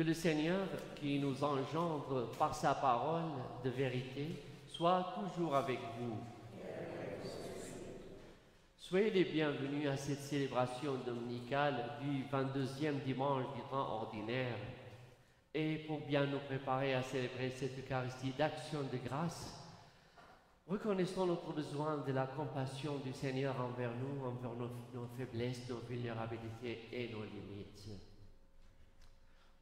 Que le Seigneur, qui nous engendre par sa parole de vérité, soit toujours avec vous. Soyez les bienvenus à cette célébration dominicale du 22e dimanche du temps ordinaire. Et pour bien nous préparer à célébrer cette Eucharistie d'action de grâce, reconnaissons notre besoin de la compassion du Seigneur envers nous, envers nos faiblesses, nos vulnérabilités et nos limites.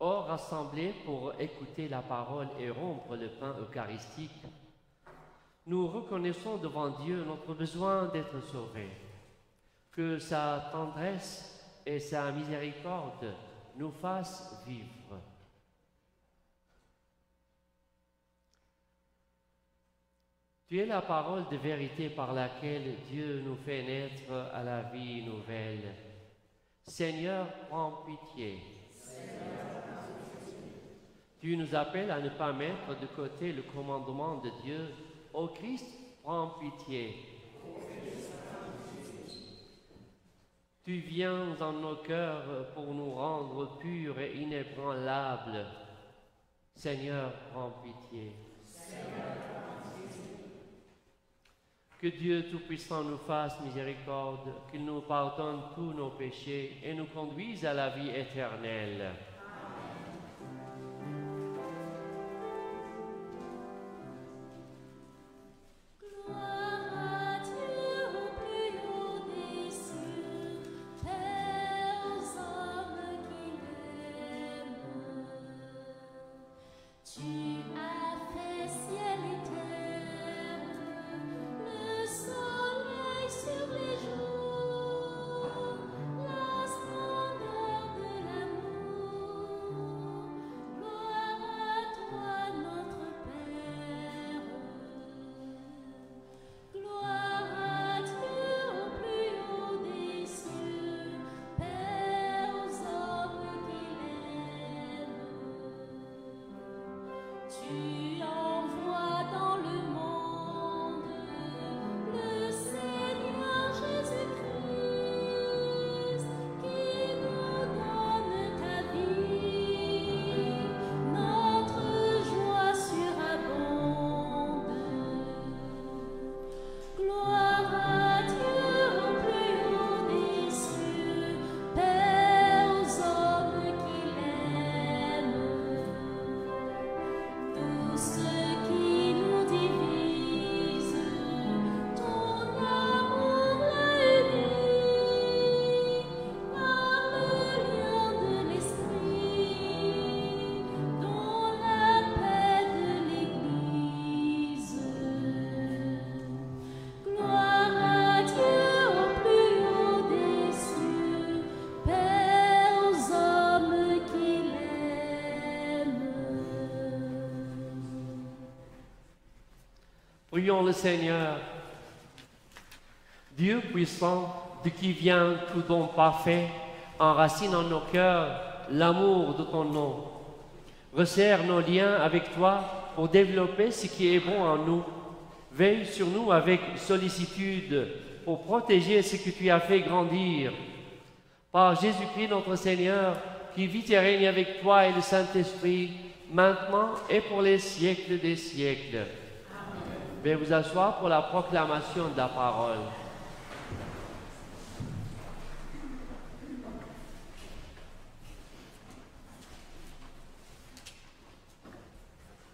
Or, rassemblés pour écouter la parole et rompre le pain eucharistique, nous reconnaissons devant Dieu notre besoin d'être sauvés. Que sa tendresse et sa miséricorde nous fassent vivre. Tu es la parole de vérité par laquelle Dieu nous fait naître à la vie nouvelle. Seigneur, prends pitié. Tu nous appelles à ne pas mettre de côté le commandement de Dieu. Ô Christ, prends pitié. Tu viens dans nos cœurs pour nous rendre purs et inébranlables. Seigneur, prends pitié. Que Dieu Tout-Puissant nous fasse miséricorde, qu'il nous pardonne tous nos péchés et nous conduise à la vie éternelle. Prions le Seigneur. Dieu puissant, de qui vient tout don parfait, enracine en nos cœurs l'amour de ton nom. Resserre nos liens avec toi pour développer ce qui est bon en nous. Veille sur nous avec sollicitude pour protéger ce que tu as fait grandir. Par Jésus-Christ notre Seigneur, qui vit et règne avec toi et le Saint-Esprit, maintenant et pour les siècles des siècles. Veuillez vous asseoir pour la proclamation de la parole.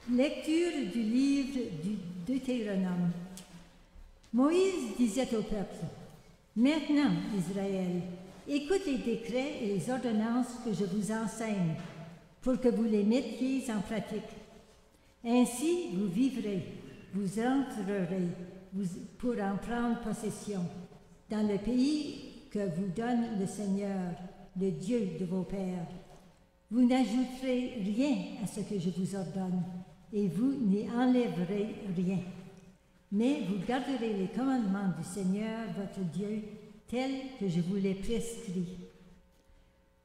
Lecture du livre du Deutéronome. Moïse disait au peuple, « Maintenant, Israël, écoute les décrets et les ordonnances que je vous enseigne, pour que vous les mettiez en pratique. Ainsi, vous vivrez, vous entrerez pour en prendre possession dans le pays que vous donne le Seigneur, le Dieu de vos pères. Vous n'ajouterez rien à ce que je vous ordonne, et vous n'y enlèverez rien. Mais vous garderez les commandements du Seigneur, votre Dieu, tels que je vous les prescris.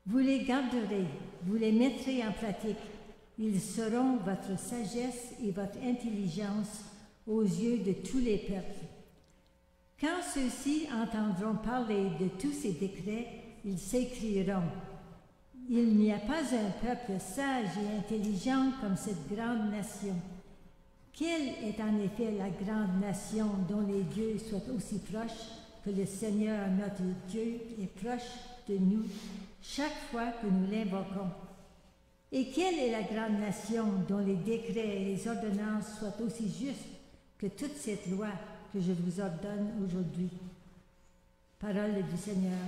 Vous les garderez, vous les mettrez en pratique. Ils seront votre sagesse et votre intelligence aux yeux de tous les peuples. Quand ceux-ci entendront parler de tous ces décrets, ils s'écrieront. Il n'y a pas un peuple sage et intelligent comme cette grande nation. Quelle est en effet la grande nation dont les dieux soient aussi proches que le Seigneur notre Dieu est proche de nous chaque fois que nous l'invoquons? Et quelle est la grande nation dont les décrets et les ordonnances soient aussi justes que toute cette loi que je vous ordonne aujourd'hui? Parole du Seigneur.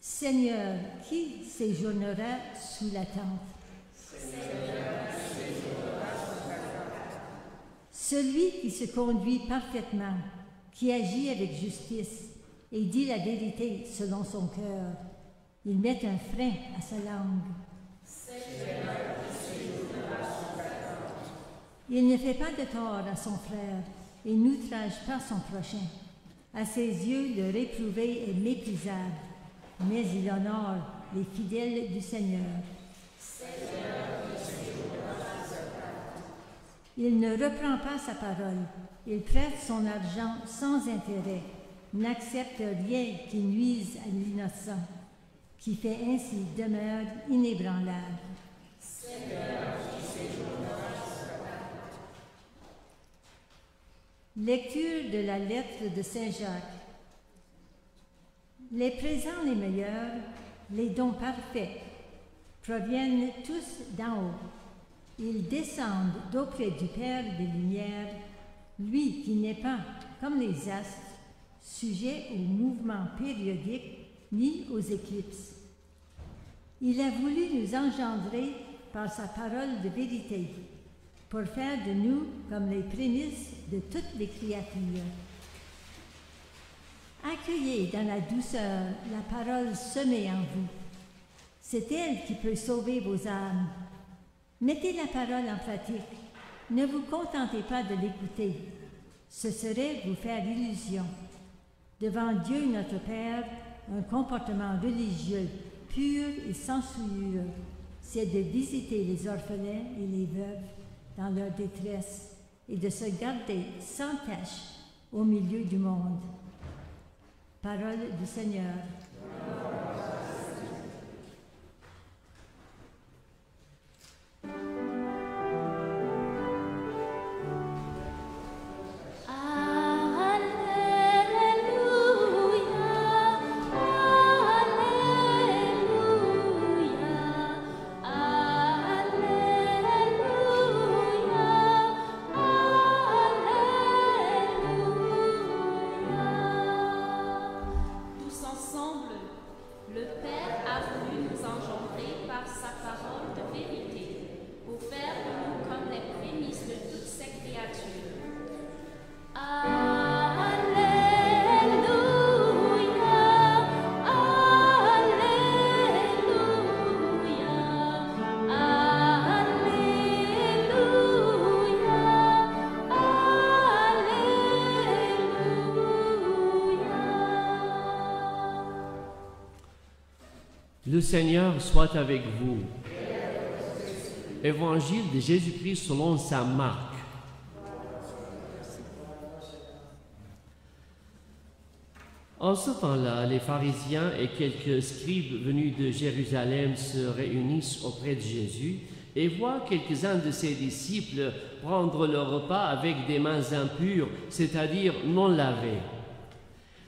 Seigneur, qui séjournera sous la tente? Celui qui se conduit parfaitement, qui agit avec justice et dit la vérité selon son cœur. Il met un frein à sa langue. Il ne fait pas de tort à son frère et n'outrage pas son prochain. À ses yeux, le réprouvé est méprisable, mais il honore les fidèles du Seigneur. Il ne reprend pas sa parole, il prête son argent sans intérêt, n'accepte rien qui nuise à l'innocent, qui fait ainsi demeure inébranlable. Lecture de la lettre de Saint Jacques. Les présents les meilleurs, les dons parfaits, proviennent tous d'en haut. Ils descendent d'auprès du Père des Lumières, lui qui n'est pas, comme les astres, sujet aux mouvements périodiques ni aux éclipses. Il a voulu nous engendrer par sa parole de vérité, pour faire de nous comme les prémices de toutes les créatures. Accueillez dans la douceur la parole semée en vous. C'est elle qui peut sauver vos âmes. Mettez la parole en pratique. Ne vous contentez pas de l'écouter. Ce serait vous faire illusion. Devant Dieu notre Père, un comportement religieux pur et sans souillure, c'est de visiter les orphelins et les veuves dans leur détresse et de se garder sans tache au milieu du monde. Parole du Seigneur. Le Seigneur soit avec vous. Évangile de Jésus-Christ selon saint Marc. En ce temps-là, les pharisiens et quelques scribes venus de Jérusalem se réunissent auprès de Jésus et voient quelques-uns de ses disciples prendre leur repas avec des mains impures, c'est-à-dire non lavées.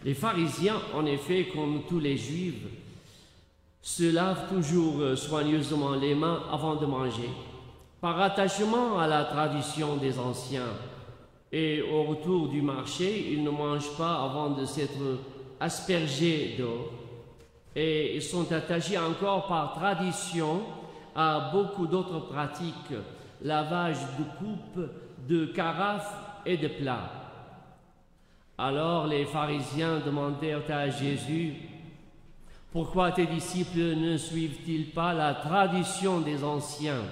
Les pharisiens, en effet, comme tous les Juifs, se lavent toujours soigneusement les mains avant de manger, par attachement à la tradition des anciens. Et au retour du marché, ils ne mangent pas avant de s'être aspergés d'eau. Et ils sont attachés encore par tradition à beaucoup d'autres pratiques, lavage de coupes, de carafes et de plats. Alors les pharisiens demandèrent à Jésus: pourquoi tes disciples ne suivent-ils pas la tradition des anciens?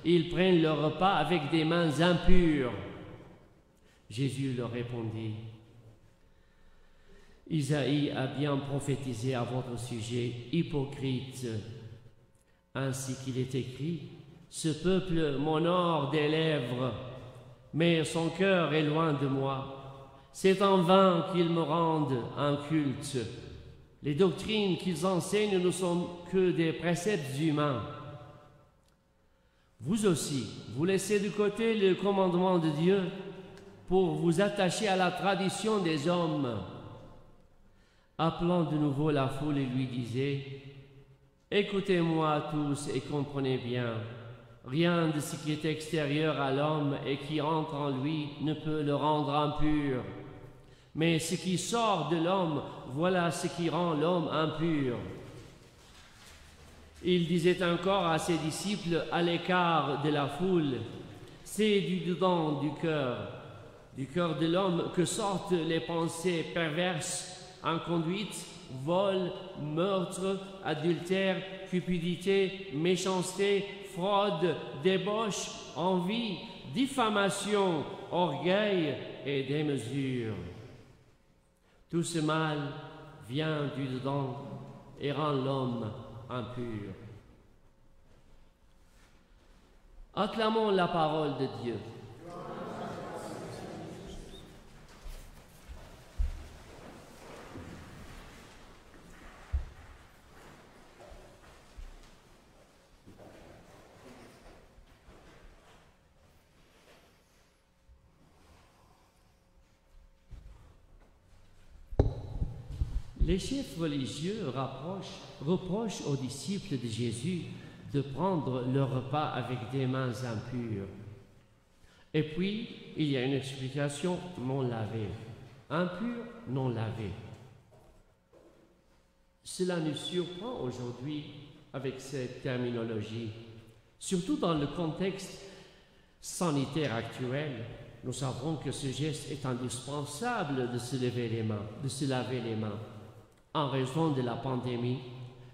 Ils prennent leur repas avec des mains impures. Jésus leur répondit: Isaïe a bien prophétisé à votre sujet, hypocrite. Ainsi qu'il est écrit: ce peuple m'honore des lèvres, mais son cœur est loin de moi. C'est en vain qu'ils me rendent un culte. Les doctrines qu'ils enseignent ne sont que des préceptes humains. Vous aussi, vous laissez de côté le commandement de Dieu pour vous attacher à la tradition des hommes. » Appelant de nouveau la foule, il lui disait, « Écoutez-moi tous et comprenez bien. Rien de ce qui est extérieur à l'homme et qui entre en lui ne peut le rendre impur. Mais ce qui sort de l'homme, voilà ce qui rend l'homme impur. » Il disait encore à ses disciples à l'écart de la foule, « C'est du dedans du cœur de l'homme que sortent les pensées perverses, inconduite, vol, meurtre, adultère, cupidité, méchanceté, fraude, débauche, envie, diffamation, orgueil et démesure. Tout ce mal vient du dedans et rend l'homme impur. » Acclamons la parole de Dieu. Les chefs religieux reprochent aux disciples de Jésus de prendre leur repas avec des mains impures. Et puis, il y a une explication non lavée. Impur, non lavé. Cela nous surprend aujourd'hui avec cette terminologie, surtout dans le contexte sanitaire actuel. Nous savons que ce geste est indispensable de se laver les mains. En raison de la pandémie,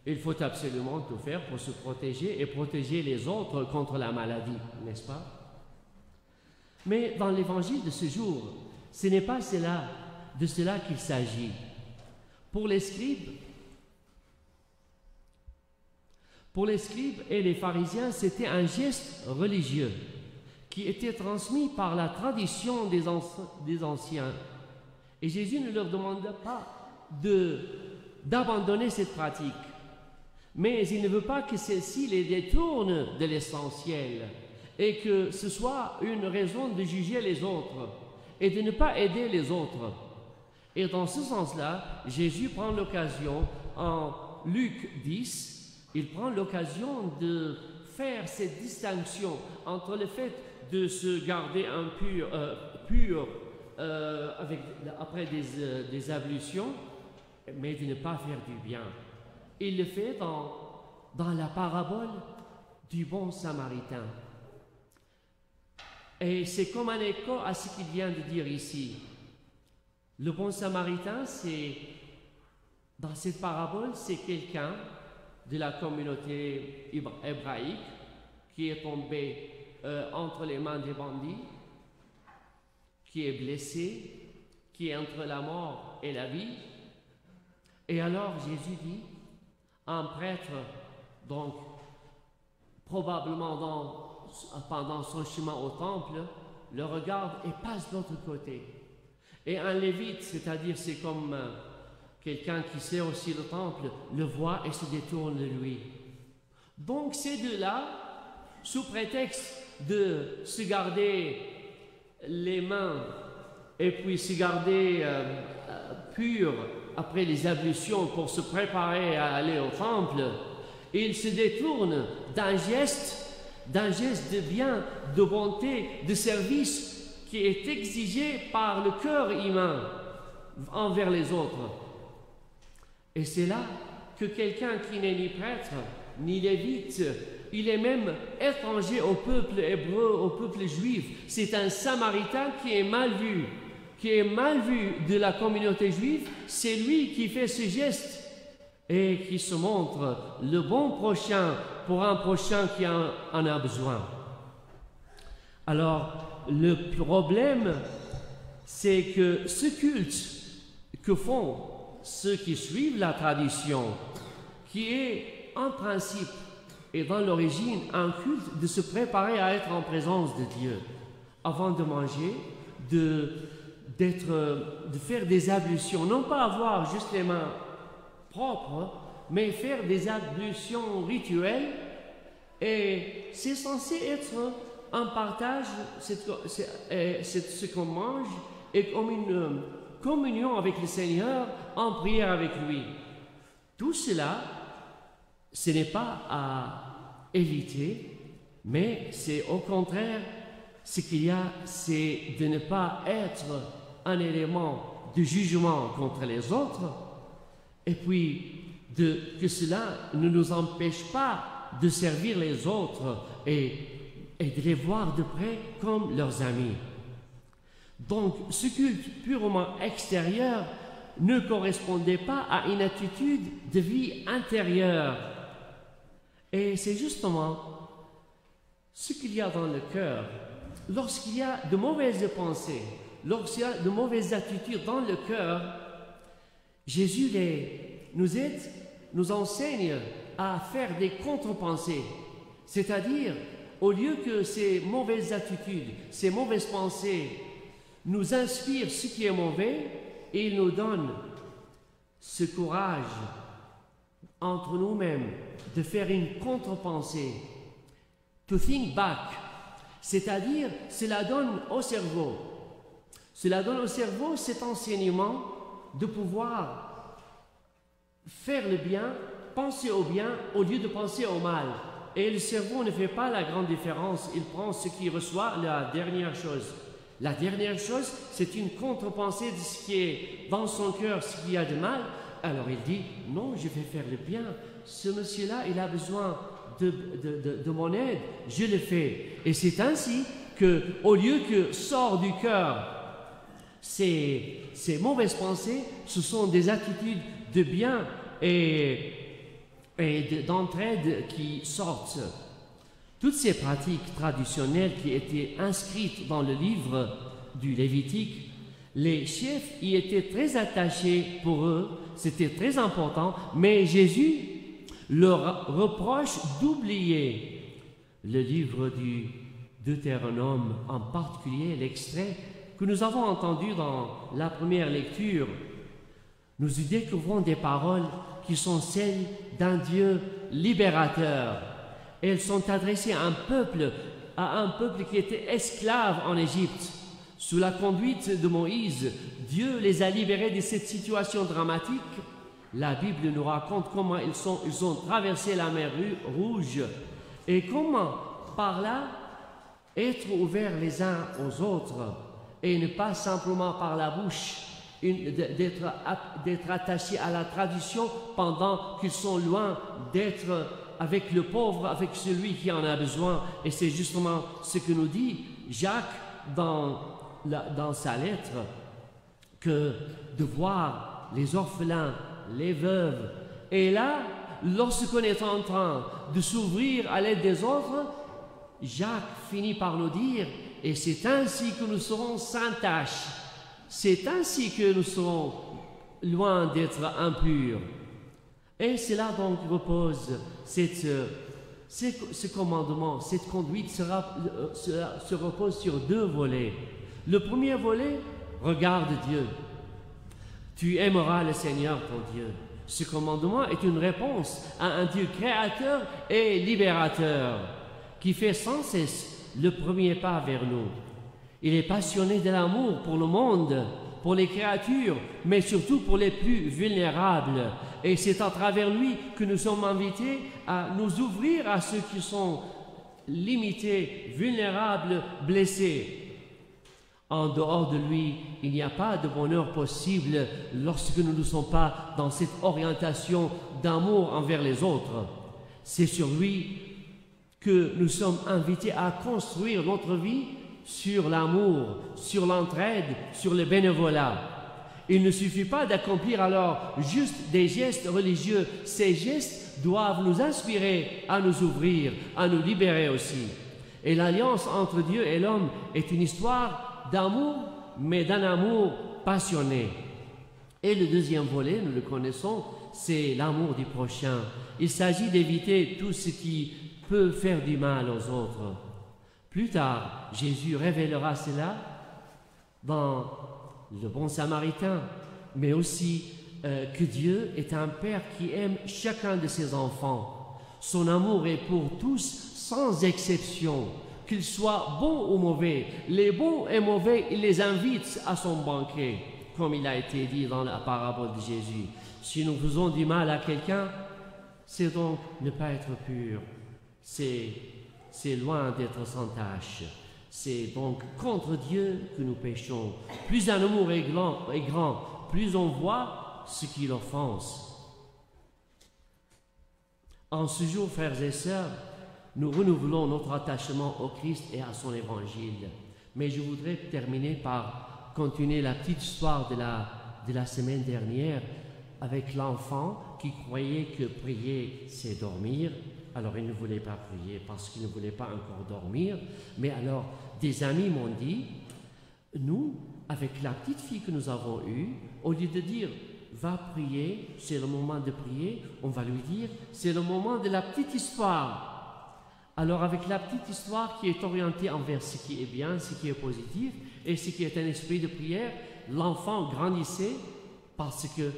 il faut absolument tout faire pour se protéger et protéger les autres contre la maladie, n'est-ce pas? Mais dans l'évangile de ce jour, ce n'est pas de cela qu'il s'agit. Pour les scribes et les pharisiens, c'était un geste religieux qui était transmis par la tradition des anciens. Et Jésus ne leur demande pas d'abandonner cette pratique. Mais il ne veut pas que celle-ci les détourne de l'essentiel et que ce soit une raison de juger les autres et de ne pas aider les autres. Et dans ce sens-là, Jésus prend l'occasion, en Luc 10, il prend l'occasion de faire cette distinction entre le fait de se garder pur après des ablutions, mais de ne pas faire du bien. Il le fait dans la parabole du bon samaritain. Et c'est comme un écho à ce qu'il vient de dire ici. Le bon samaritain, dans cette parabole, c'est quelqu'un de la communauté hébraïque qui est tombé entre les mains des bandits, qui est blessé, qui est entre la mort et la vie. Et alors Jésus dit, un prêtre, donc probablement pendant son chemin au temple, le regarde et passe de l'autre côté. Et un lévite, c'est-à-dire c'est comme quelqu'un qui sait aussi le temple, le voit et se détourne de lui. Donc ces deux-là, sous prétexte de se garder les mains et puis se garder pur après les ablutions pour se préparer à aller au temple, ils se détournent d'un geste de bien, de bonté, de service qui est exigé par le cœur humain envers les autres. Et c'est là que quelqu'un qui n'est ni prêtre, ni lévite, il est même étranger au peuple hébreu, au peuple juif. C'est un samaritain qui est mal vu de la communauté juive. C'est lui qui fait ce geste et qui se montre le bon prochain pour un prochain qui en a besoin. Alors, le problème, c'est que ce culte que font ceux qui suivent la tradition, qui est en principe et dans l'origine un culte de se préparer à être en présence de Dieu, avant de manger, de faire des ablutions, non pas avoir juste les mains propres, mais faire des ablutions rituelles. Et c'est censé être un partage, c'est ce qu'on mange, et comme une communion avec le Seigneur, en prière avec lui. Tout cela, ce n'est pas à éviter, mais c'est au contraire, ce qu'il y a, c'est de ne pas être un élément de jugement contre les autres, et puis que cela ne nous empêche pas de servir les autres et de les voir de près comme leurs amis. Donc, ce culte purement extérieur ne correspondait pas à une attitude de vie intérieure. Et c'est justement ce qu'il y a dans le cœur. Lorsqu'il y a de mauvaises pensées, lorsqu'il y a de mauvaises attitudes dans le cœur, Jésus nous enseigne à faire des contre-pensées. C'est-à-dire, au lieu que ces mauvaises attitudes, ces mauvaises pensées nous inspirent ce qui est mauvais, et il nous donne ce courage entre nous-mêmes de faire une contre-pensée. To think back, c'est-à-dire, cela donne au cerveau cet enseignement de pouvoir faire le bien, penser au bien au lieu de penser au mal. Et le cerveau ne fait pas la grande différence, il prend ce qu'il reçoit, la dernière chose. La dernière chose, c'est une contre-pensée de ce qui est dans son cœur, ce qu'il y a de mal. Alors il dit, non, je vais faire le bien. Ce monsieur-là, il a besoin de mon aide, je le fais. Et c'est ainsi que, au lieu que sort du cœur ces mauvaises pensées, ce sont des attitudes de bien et d'entraide qui sortent. Toutes ces pratiques traditionnelles qui étaient inscrites dans le livre du Lévitique, les chefs y étaient très attachés pour eux, c'était très important, mais Jésus leur reproche d'oublier le livre du Deutéronome, en particulier l'extrait que nous avons entendu dans la première lecture. Nous y découvrons des paroles qui sont celles d'un Dieu libérateur. Elles sont adressées à un peuple qui était esclave en Égypte. Sous la conduite de Moïse, Dieu les a libérés de cette situation dramatique. La Bible nous raconte comment ils ont traversé la mer Rouge et comment, par là, être ouverts les uns aux autres et ne pas simplement par la bouche d'être attachés à la tradition pendant qu'ils sont loin d'être avec le pauvre, avec celui qui en a besoin. Et c'est justement ce que nous dit Jacques dans sa lettre, que de voir les orphelins, les veuves. Et là, lorsqu'on est en train de s'ouvrir à l'aide des autres, Jacques finit par nous dire, et c'est ainsi que nous serons sans tache, c'est ainsi que nous serons loin d'être impurs. Et c'est là donc repose ce commandement, cette conduite se repose sur deux volets. Le premier volet, regarde Dieu. Tu aimeras le Seigneur ton Dieu. Ce commandement est une réponse à un Dieu créateur et libérateur qui fait sans cesse le premier pas vers nous. Il est passionné de l'amour pour le monde, pour les créatures, mais surtout pour les plus vulnérables. Et c'est à travers lui que nous sommes invités à nous ouvrir à ceux qui sont limités, vulnérables, blessés. En dehors de lui, il n'y a pas de bonheur possible lorsque nous ne sommes pas dans cette orientation d'amour envers les autres. C'est sur lui que nous sommes invités à construire notre vie sur l'amour, sur l'entraide, sur le bénévolat. Il ne suffit pas d'accomplir alors juste des gestes religieux. Ces gestes doivent nous inspirer à nous ouvrir, à nous libérer aussi. Et l'alliance entre Dieu et l'homme est une histoire d'amour, mais d'un amour passionné. Et le deuxième volet, nous le connaissons, c'est l'amour du prochain. Il s'agit d'éviter tout ce qui peut faire du mal aux autres. Plus tard, Jésus révélera cela dans le bon samaritain, mais aussi que Dieu est un Père qui aime chacun de ses enfants. Son amour est pour tous sans exception, qu'ils soient bons ou mauvais. Les bons et mauvais, il les invite à son banquet, comme il a été dit dans la parabole de Jésus. Si nous faisons du mal à quelqu'un, c'est donc ne pas être pur. C'est loin d'être sans tache. C'est donc contre Dieu que nous péchons. Plus un amour est grand, plus on voit ce qui l'offense. En ce jour, frères et sœurs, nous renouvelons notre attachement au Christ et à son évangile. Mais je voudrais terminer par continuer la petite histoire de la semaine dernière avec l'enfant qui croyait que prier, c'est dormir. Alors, il ne voulait pas prier parce qu'il ne voulait pas encore dormir. Mais alors, des amis m'ont dit, nous, avec la petite fille que nous avons eue, au lieu de dire, va prier, c'est le moment de prier, on va lui dire, c'est le moment de la petite histoire. Alors, avec la petite histoire qui est orientée envers ce qui est bien, ce qui est positif, et ce qui est un esprit de prière, l'enfant grandissait parce que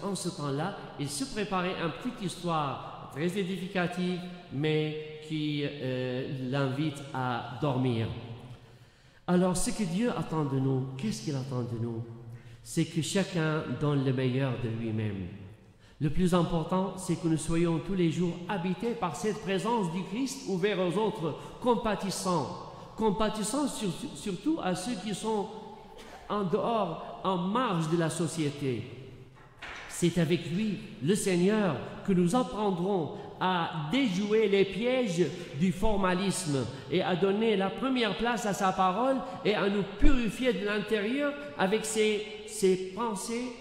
en ce temps-là, il se préparait une petite histoire très édificative, mais qui l'invite à dormir. Alors, ce que Dieu attend de nous, qu'est-ce qu'il attend de nous? C'est que chacun donne le meilleur de lui-même. Le plus important, c'est que nous soyons tous les jours habités par cette présence du Christ ouvert aux autres, compatissants surtout à ceux qui sont en dehors, en marge de la société. C'est avec lui, le Seigneur, que nous apprendrons à déjouer les pièges du formalisme et à donner la première place à sa parole et à nous purifier de l'intérieur avec ces pensées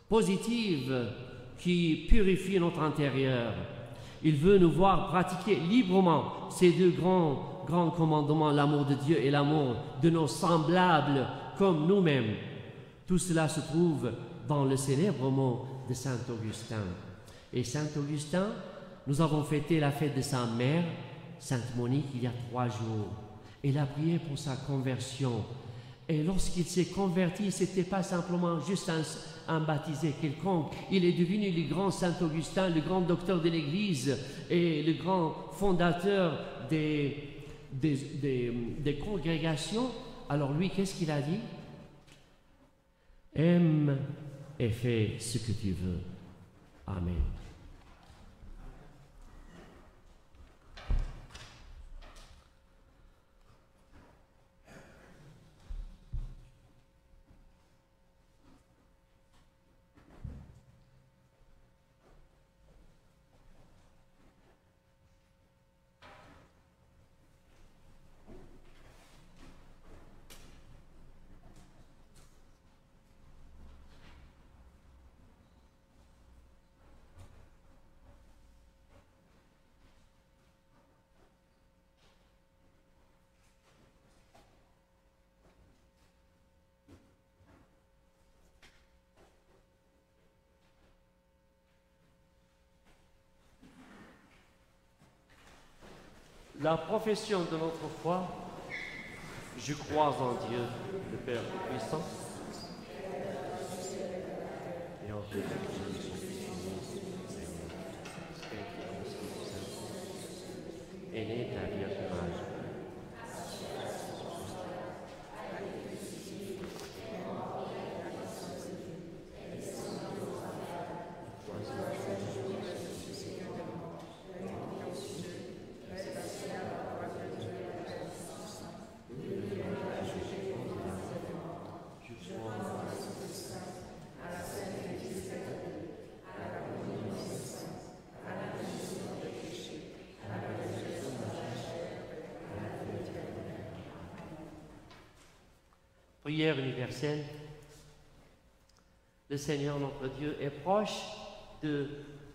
positives qui purifient notre intérieur. Il veut nous voir pratiquer librement ces deux grands commandements, l'amour de Dieu et l'amour de nos semblables comme nous-mêmes. Tout cela se trouve dans le célèbre mot de Saint Augustin. Et Saint Augustin, nous avons fêté la fête de sa mère, Sainte Monique, il y a 3 jours. Il a prié pour sa conversion. Et lorsqu'il s'est converti, ce n'était pas simplement juste un baptisé quelconque. Il est devenu le grand Saint Augustin, le grand docteur de l'Église et le grand fondateur des congrégations. Alors lui, qu'est-ce qu'il a dit? Aime et fais ce que tu veux. Amen. La profession de notre foi, je crois en Dieu, le Père Tout-Puissant, et en Jésus-Christ, et né de la Vierge Marie. Prière universelle. Le Seigneur notre Dieu est proche de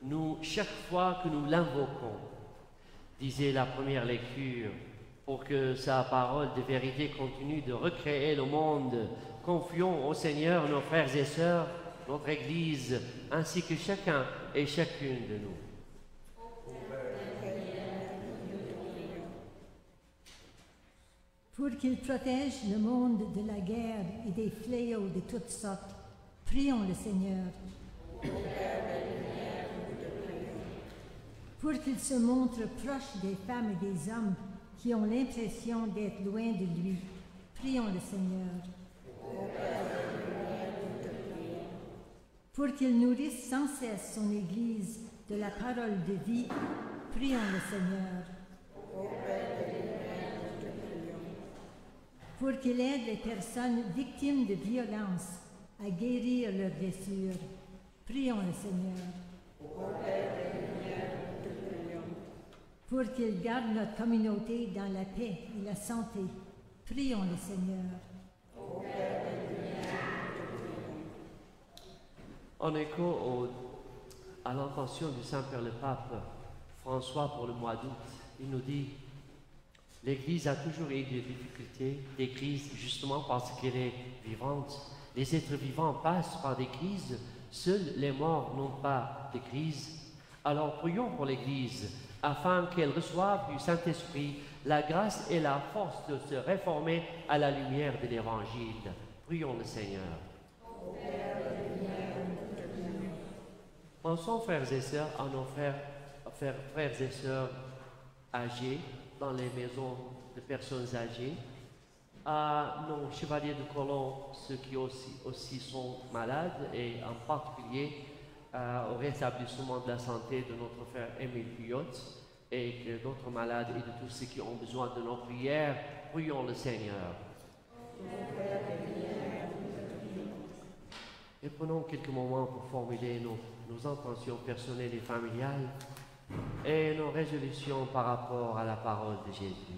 nous chaque fois que nous l'invoquons. Disait la première lecture, pour que sa parole de vérité continue de recréer le monde. Confions au Seigneur nos frères et sœurs, notre Église, ainsi que chacun et chacune de nous. pour qu'il protège le monde de la guerre et des fléaux de toutes sortes. Prions le Seigneur. Pour qu'il se montre proche des femmes et des hommes qui ont l'impression d'être loin de lui. Prions le Seigneur. Pour qu'il nourrisse sans cesse son Église de la parole de vie. Prions le Seigneur. Pour qu'il aide les personnes victimes de violences à guérir leurs blessures. Prions le Seigneur. Pour qu'il garde notre communauté dans la paix et la santé. Prions le Seigneur. En écho à l'intention du Saint-Père le Pape François pour le mois d'août, il nous dit « L'Église a toujours eu des difficultés, des crises, justement parce qu'elle est vivante. Les êtres vivants passent par des crises, seuls les morts n'ont pas de crise. Alors prions pour l'Église, afin qu'elle reçoive du Saint-Esprit la grâce et la force de se réformer à la lumière de l'Évangile. Prions le Seigneur. » Pensons, frères et sœurs, à nos frères et sœurs âgés dans les maisons de personnes âgées, à nos chevaliers de colon, ceux qui aussi sont malades, et en particulier au rétablissement de la santé de notre frère Émile Puyot et d'autres malades et de tous ceux qui ont besoin de nos prières. Prions le Seigneur. Et prenons quelques moments pour formuler nos intentions personnelles et familiales et nos résolutions par rapport à la parole de Jésus.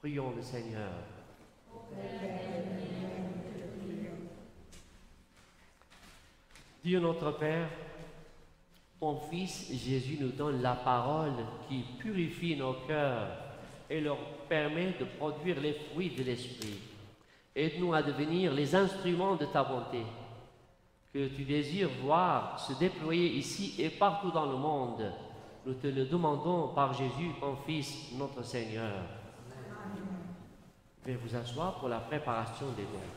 Prions le Seigneur. Dieu notre Père, ton Fils Jésus nous donne la parole qui purifie nos cœurs et leur permet de produire les fruits de l'Esprit. Aide-nous à devenir les instruments de ta bonté, que tu désires voir se déployer ici et partout dans le monde. Nous te le demandons par Jésus, ton Fils, notre Seigneur. Veuillez vous asseoir pour la préparation des dons.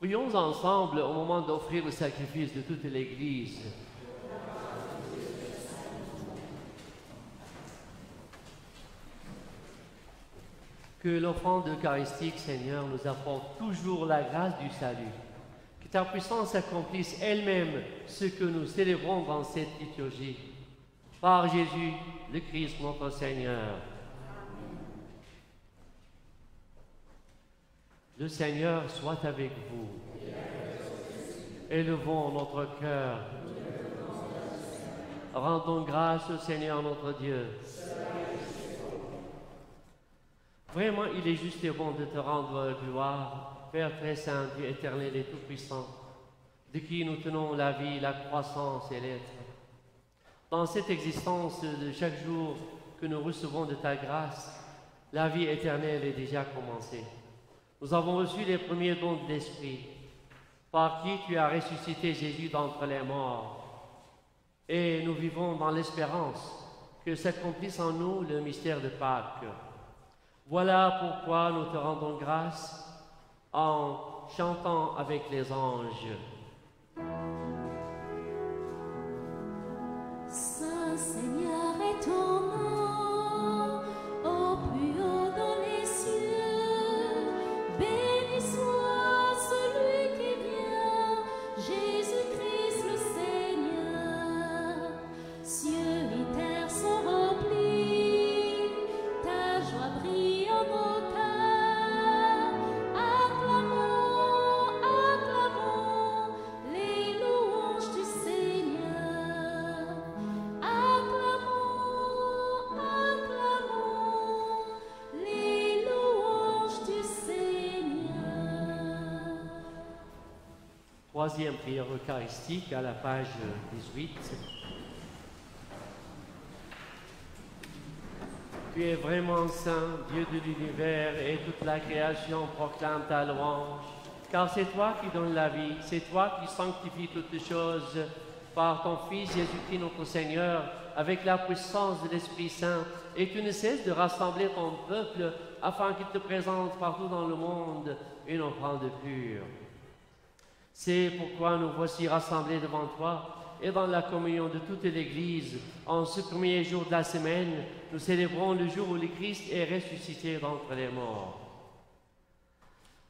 Prions ensemble au moment d'offrir le sacrifice de toute l'Église. Que l'offrande eucharistique, Seigneur, nous apporte toujours la grâce du salut. Que ta puissance accomplisse elle-même ce que nous célébrons dans cette liturgie. Par Jésus, le Christ, notre Seigneur. Le Seigneur soit avec vous. Élevons notre cœur. Rendons grâce au Seigneur notre Dieu. Vraiment, il est juste et bon de te rendre gloire, Père très saint, Dieu éternel et tout-puissant, de qui nous tenons la vie, la croissance et l'être. Dans cette existence de chaque jour que nous recevons de ta grâce, la vie éternelle est déjà commencée. Nous avons reçu les premiers dons de l'Esprit, par qui tu as ressuscité Jésus d'entre les morts. Et nous vivons dans l'espérance que s'accomplisse en nous le mystère de Pâques. Voilà pourquoi nous te rendons grâce en chantant avec les anges. Saint Seigneur est ton nom, au plus haut dans les cieux. Béni soit celui qui vient, Jésus-Christ le Seigneur. Cieux et terre sont remplis, ta joie brille en nos cœurs. Acclamons, acclamons les louanges du Seigneur. Acclamons, acclamons les louanges du Seigneur. Troisième prière eucharistique à la page 18. Tu es vraiment saint, Dieu de l'univers, et toute la création proclame ta louange. Car c'est toi qui donnes la vie, c'est toi qui sanctifies toutes choses par ton Fils Jésus-Christ notre Seigneur, avec la puissance de l'Esprit Saint, et tu ne cesses de rassembler ton peuple afin qu'il te présente partout dans le monde une offrande pure. C'est pourquoi nous voici rassemblés devant toi, et dans la communion de toute l'Église, en ce premier jour de la semaine, nous célébrons le jour où le Christ est ressuscité d'entre les morts.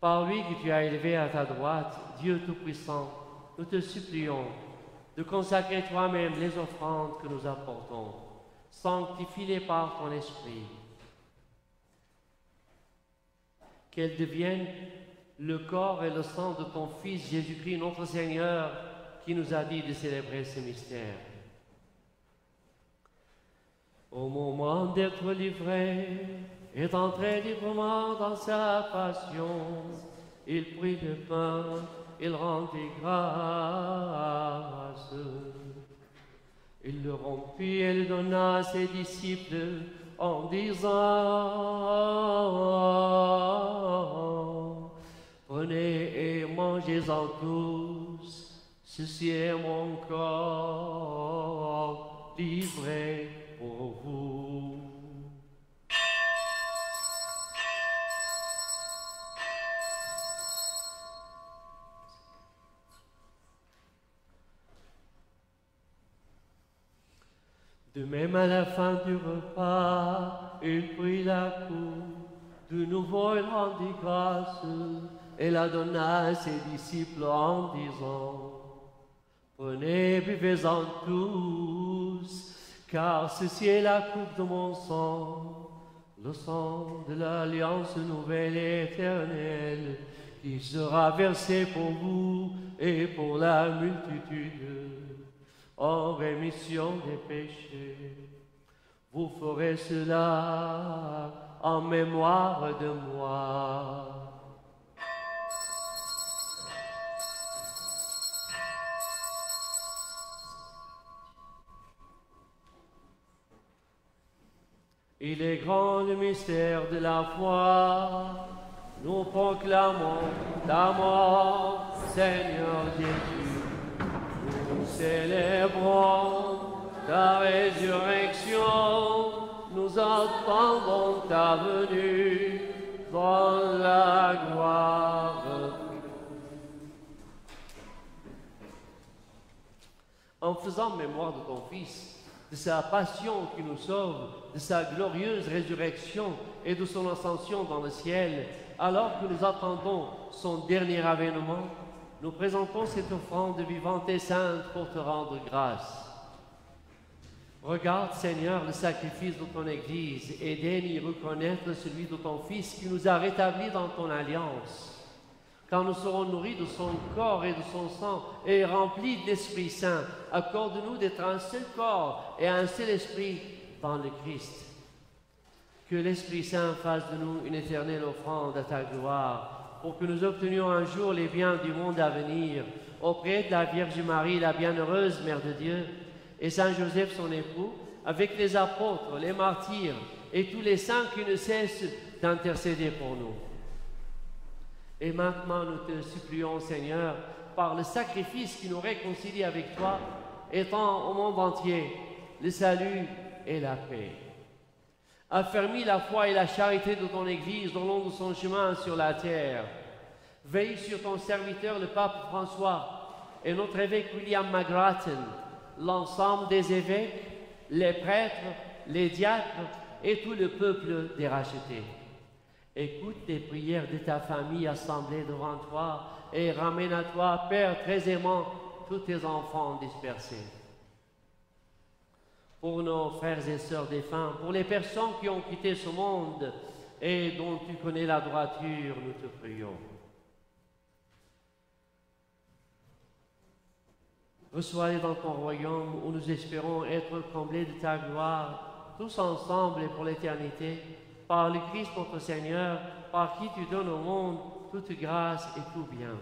Par lui que tu as élevé à ta droite, Dieu Tout-Puissant, nous te supplions de consacrer toi-même les offrandes que nous apportons. Sanctifie-les par ton Esprit. Qu'elles deviennent le corps et le sang de ton Fils Jésus-Christ, notre Seigneur, qui nous a dit de célébrer ce mystère. Au moment d'être livré et d'entrer librement dans sa passion, il prit le pain, il rendit grâce. Il le rompit et le donna à ses disciples en disant: prenez et mangez-en tous. Ceci est mon corps livré pour vous. De même, à la fin du repas, il prit la coupe. De nouveau, il rendit grâce et la donna à ses disciples en disant: prenez, buvez-en tous, car ceci est la coupe de mon sang, le sang de l'alliance nouvelle et éternelle, qui sera versé pour vous et pour la multitude, en rémission des péchés. Vous ferez cela en mémoire de moi. Il est grand le mystère de la foi. Nous proclamons ta mort, Seigneur Jésus. Nous célébrons ta résurrection. Nous attendons ta venue dans la gloire. en faisant mémoire de ton Fils, de sa passion qui nous sauve, de sa glorieuse résurrection et de son ascension dans le ciel, alors que nous attendons son dernier avènement, nous présentons cette offrande vivante et sainte pour te rendre grâce. Regarde, Seigneur, le sacrifice de ton Église et daigne y reconnaître celui de ton Fils qui nous a rétablis dans ton alliance. Quand nous serons nourris de son corps et de son sang et remplis de l'Esprit Saint, accorde-nous d'être un seul corps et un seul esprit dans le Christ. Que l'Esprit Saint fasse de nous une éternelle offrande à ta gloire, pour que nous obtenions un jour les biens du monde à venir, auprès de la Vierge Marie, la bienheureuse Mère de Dieu, et Saint Joseph son époux, avec les apôtres, les martyrs et tous les saints qui ne cessent d'intercéder pour nous. Et maintenant, nous te supplions, Seigneur, par le sacrifice qui nous réconcilie avec toi, étends au monde entier le salut et la paix. Affermis la foi et la charité de ton Église au long de son chemin sur la terre. Veille sur ton serviteur, le pape François, et notre évêque William McGrattan, l'ensemble des évêques, les prêtres, les diacres et tout le peuple des rachetés. Écoute les prières de ta famille assemblée devant toi et ramène à toi, Père très aimant, tous tes enfants dispersés. Pour nos frères et sœurs défunts, pour les personnes qui ont quitté ce monde et dont tu connais la droiture, nous te prions. Reçois-les dans ton royaume où nous espérons être comblés de ta gloire, tous ensemble et pour l'éternité, par le Christ notre Seigneur, par qui tu donnes au monde toute grâce et tout bien.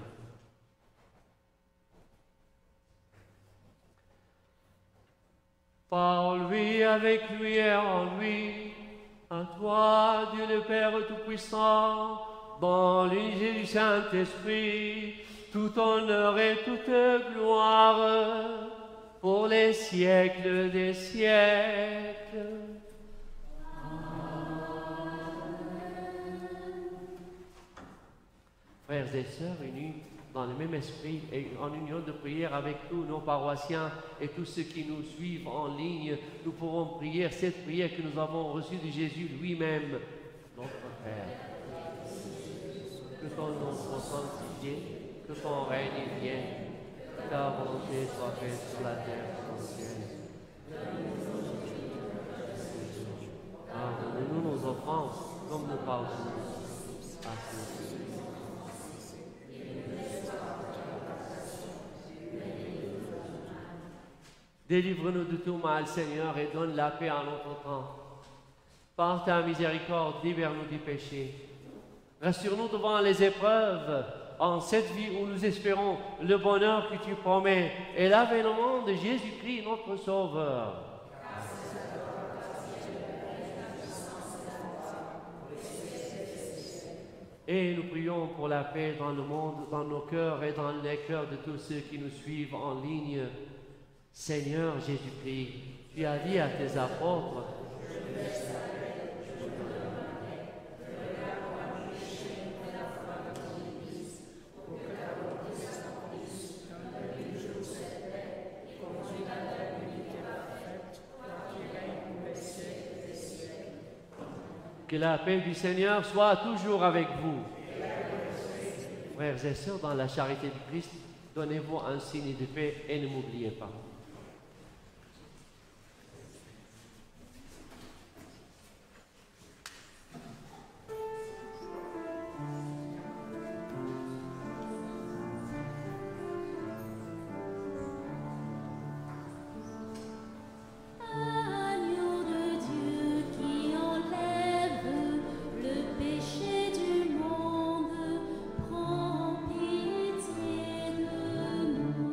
Par lui, avec lui et en lui, à toi, Dieu le Père Tout-Puissant, dans l'unité du Saint-Esprit, tout honneur et toute gloire pour les siècles des siècles. Frères et sœurs unis dans le même esprit et en union de prière avec tous nos paroissiens et tous ceux qui nous suivent en ligne, nous pourrons prier cette prière que nous avons reçue de Jésus lui-même, notre Père. Que ton nom soit sanctifié, que ton règne vienne, que ta volonté soit faite sur la terre comme au ciel. Pardonne-nous nos offenses, comme nous pardonnons à ceux qui nous offensent. Délivre-nous de tout mal, Seigneur, et donne la paix à notre temps. Par ta miséricorde, libère-nous du péché. Rassure-nous devant les épreuves, en cette vie où nous espérons le bonheur que tu promets et l'avènement de Jésus-Christ, notre Sauveur. Et nous prions pour la paix dans le monde, dans nos cœurs et dans les cœurs de tous ceux qui nous suivent en ligne. Seigneur Jésus-Christ, tu as dit à tes apôtres, que la paix du Seigneur soit toujours avec vous. Frères et sœurs, dans la charité du Christ, donnez-vous un signe de paix et ne m'oubliez pas. Agneau de Dieu qui enlève le péché du monde, prends pitié de nous.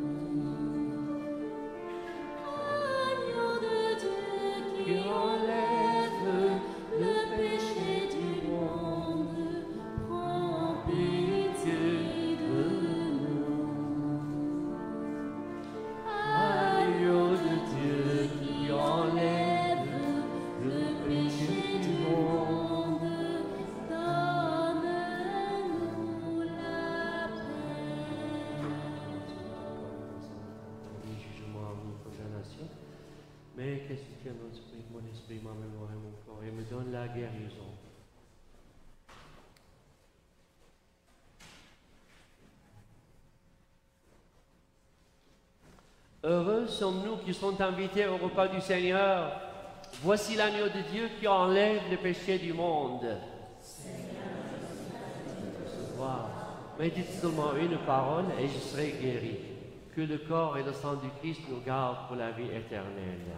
Heureux sommes-nous qui sommes invités au repas du Seigneur. Voici l'agneau de Dieu qui enlève le péché du monde. Wow. Mais dites seulement une parole et je serai guéri. Que le corps et le sang du Christ nous gardent pour la vie éternelle.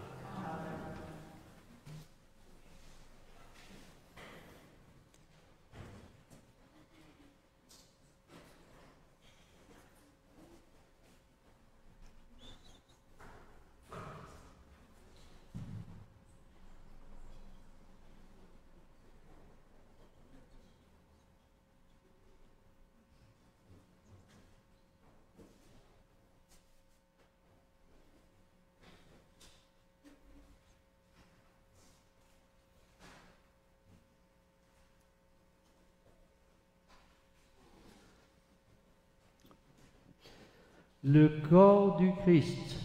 Le corps du Christ.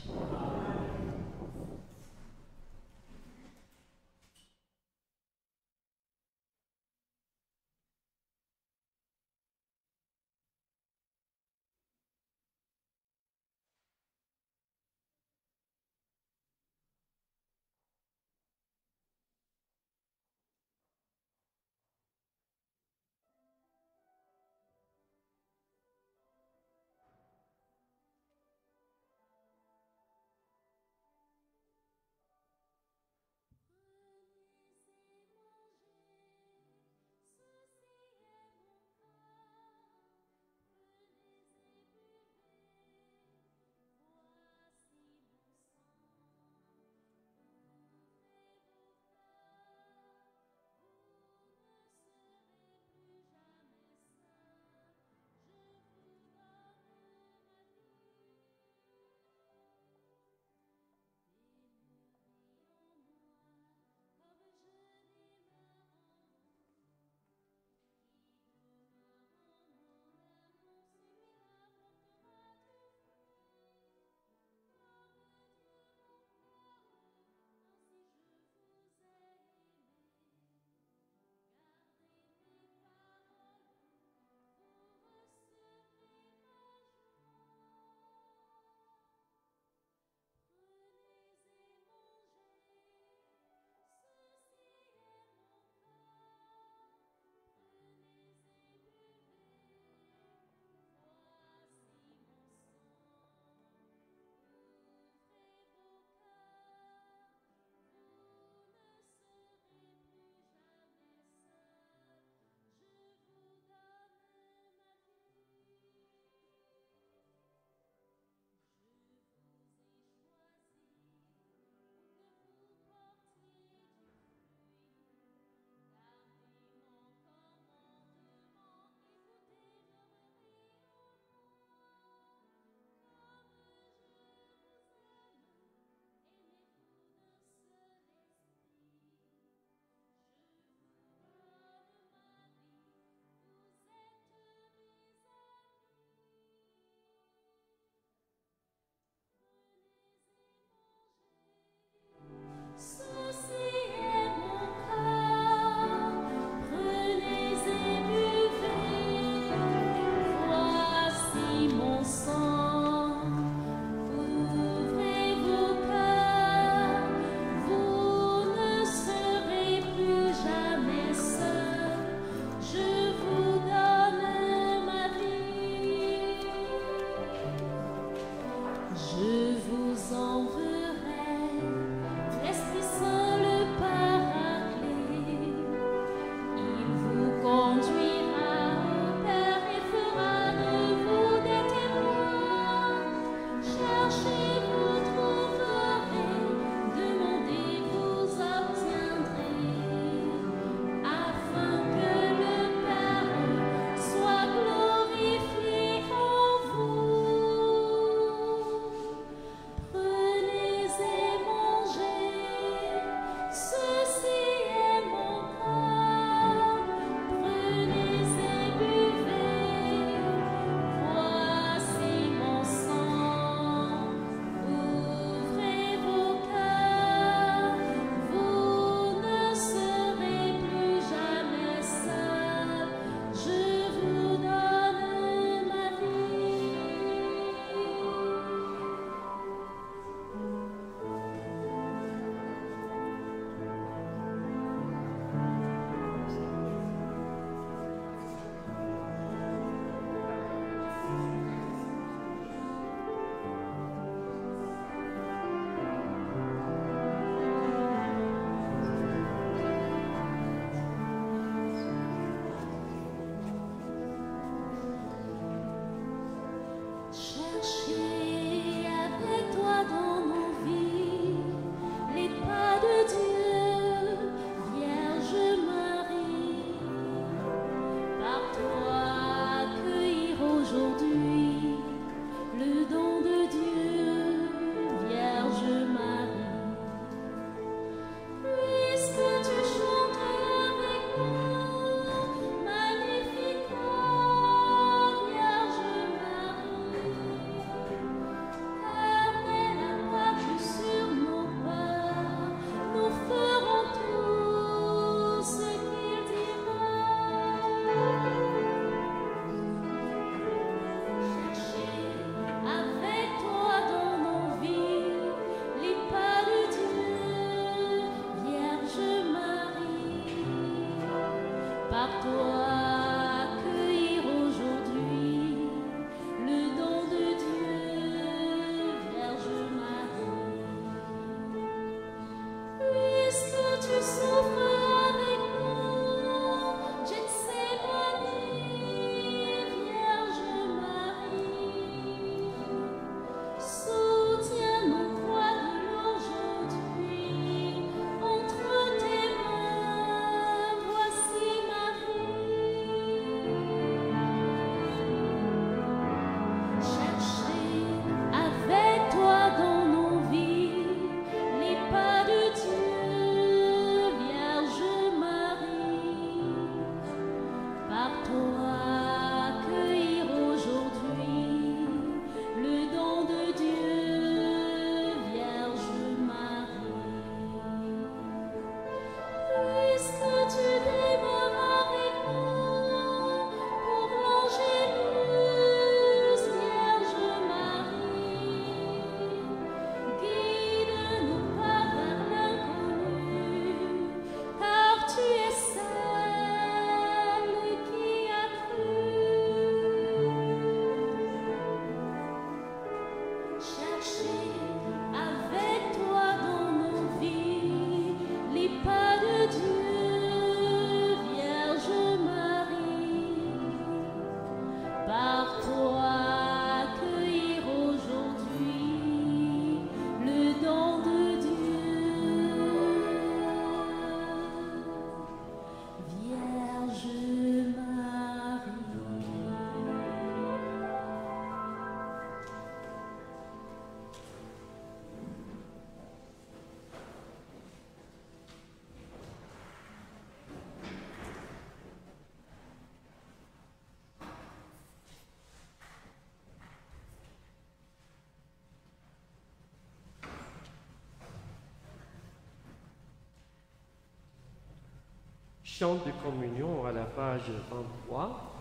Chant de communion à la page 23.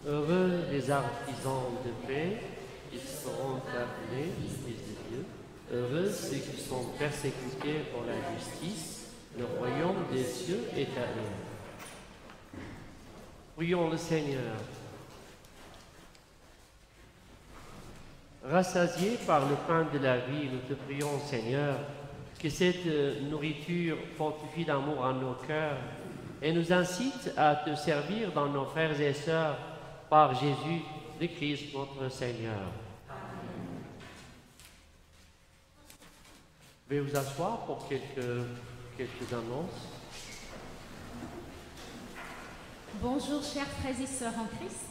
Heureux les artisans de paix, ils seront appelés fils de Dieu. Heureux ceux qui sont persécutés pour la justice, le royaume des cieux est à eux. Prions le Seigneur. Rassasiés par le pain de la vie, nous te prions, Seigneur, que cette nourriture fortifie l'amour en nos cœurs et nous incite à te servir dans nos frères et sœurs par Jésus le Christ, notre Seigneur. Amen. Veuillez vous asseoir pour quelques annonces. Bonjour chers frères et sœurs en Christ.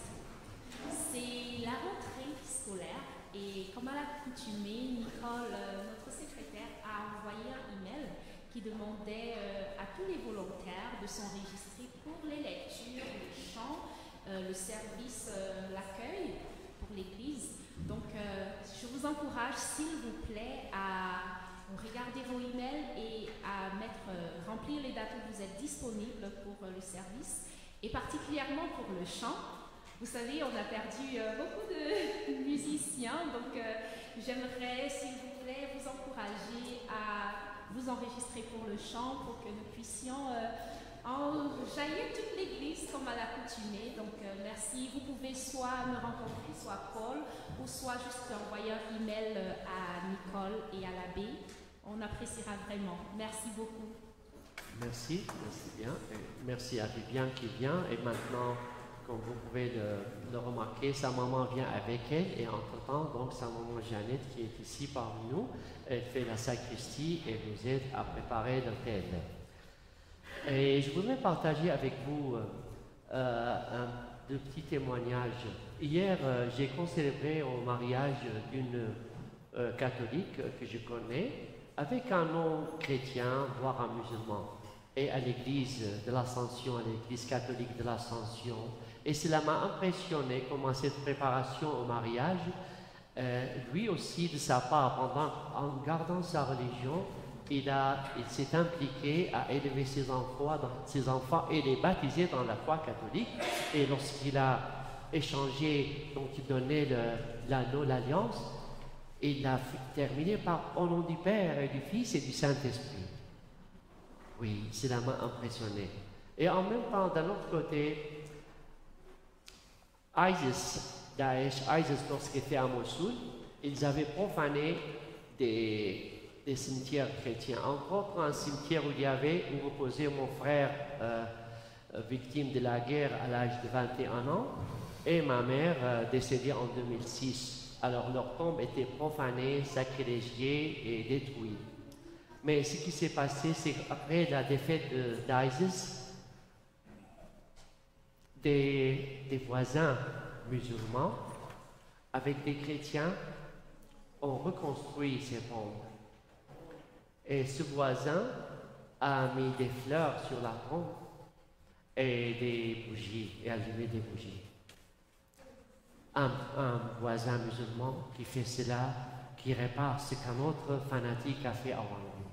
C'est la rentrée scolaire et comme à l'accoutumée, Nicole, notre secrétaire, a envoyé un email qui demandait à tous les volontaires de s'enregistrer pour les lectures, le chant, le service, l'accueil pour l'église. Donc je vous encourage s'il vous plaît à regarder vos emails et à remplir les dates où vous êtes disponibles pour le service et particulièrement pour le chant. Vous savez, on a perdu beaucoup de musiciens, donc j'aimerais, s'il vous plaît, vous encourager à vous enregistrer pour le chant pour que nous puissions enjaillir toute l'église comme à l'accoutumée. Donc merci, vous pouvez soit me rencontrer, soit Paul, ou soit juste envoyer un email à Nicole et à l'abbé. On appréciera vraiment. Merci beaucoup. Merci bien. Et merci à Viviane qui vient. Et maintenant, comme vous pouvez le remarquer, sa maman vient avec elle. Et entre-temps, donc, sa maman Jeannette qui est ici parmi nous, elle fait la sacristie et nous aide à préparer l'autel. Et je voudrais partager avec vous deux petits témoignages. Hier, j'ai concélébré au mariage d'une catholique que je connais, avec un nom chrétien, voire un musulman, et à l'église de l'Ascension, à l'église catholique de l'Ascension. Et cela m'a impressionné comment cette préparation au mariage, lui aussi de sa part, en gardant sa religion, il s'est impliqué à élever ses enfants et les baptiser dans la foi catholique. Et lorsqu'il a échangé, donc il donnait l'anneau, l'alliance, il a terminé par au nom du Père et du Fils et du Saint-Esprit. Oui, cela m'a impressionné. Et en même temps, d'un autre côté, ISIS, lorsqu'il était à Mossoul, ils avaient profané des cimetières chrétiens. Entre autres, un cimetière où reposait mon frère victime de la guerre à l'âge de 21 ans et ma mère décédée en 2006. Alors leur tombe était profanée, sacrilégée et détruite. Mais ce qui s'est passé, c'est qu'après la défaite d'ISIS, des voisins musulmans avec des chrétiens ont reconstruit ces tombes. Et ce voisin a mis des fleurs sur la tombe et des bougies, et allumé des bougies. Un voisin musulman qui fait cela, qui répare ce qu'un autre fanatique a fait avant lui.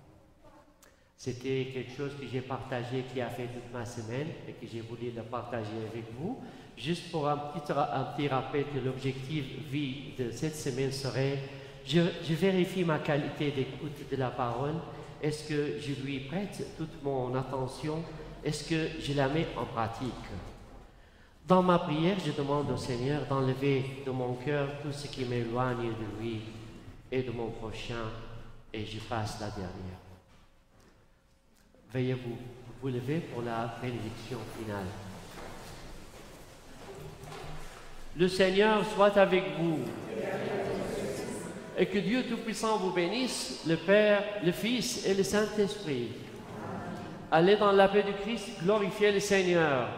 C'était quelque chose que j'ai partagé, qui a fait toute ma semaine et que j'ai voulu le partager avec vous. Juste pour un petit rappel que l'objectif vie de cette semaine serait, je vérifie ma qualité d'écoute de la parole. Est-ce que je lui prête toute mon attention? Est-ce que je la mets en pratique? Dans ma prière, je demande au Seigneur d'enlever de mon cœur tout ce qui m'éloigne de lui et de mon prochain, et je passe la dernière. Veuillez vous lever pour la bénédiction finale. Le Seigneur soit avec vous. Et que Dieu Tout-Puissant vous bénisse, le Père, le Fils et le Saint-Esprit. Allez dans la paix du Christ, glorifiez le Seigneur.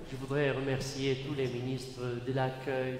Je voudrais remercier tous les ministres de l'accueil.